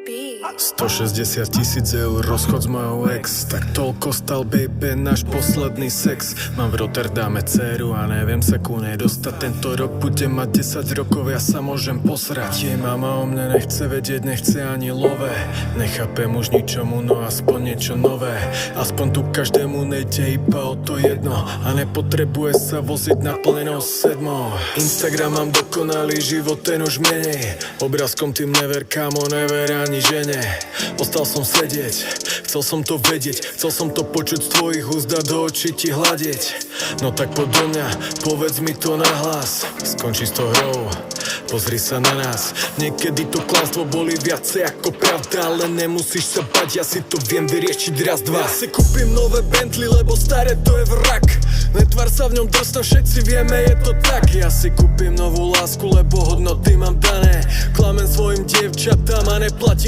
160 000 eur, rozchod s mojou ex. Tak toľko stal, baby, náš posledný sex. Mám v Rotterdame dceru a neviem sa ku nej dostať. Tento rok budem mať 10 rokov, ja sa môžem posrať. Jej mama o mne nechce vedieť, nechce ani love. Nechápem už ničomu, no aspoň niečo nové. Aspoň tu každému nejde iba o to jedno. A nepotrebuje sa voziť na plnenou sedmou. Instagram mám dokonalý život, ten už menej. Obrázkom tým never, kamo, never ani žene. Ostal som sedieť, chcel som to vedieť, chcel som to počuť z tvojich úst a do očí ti hľadiť. No tak poď do mňa, povedz mi to nahlas. Skončí s tou hrou, pozri sa na nás. Niekedy to klamstvo boli viacej ako pravda, ale nemusíš sa bať, ja si to viem vyriešiť raz, dva. Ja si kúpim nové Bentley, lebo staré to je vrak. Netvár sa v ňom drsno, všetci vieme, je to tak. Ja si kúpim novú lásku, lebo hodnoty mám dané. Klamem svojim dievčatám a neplatím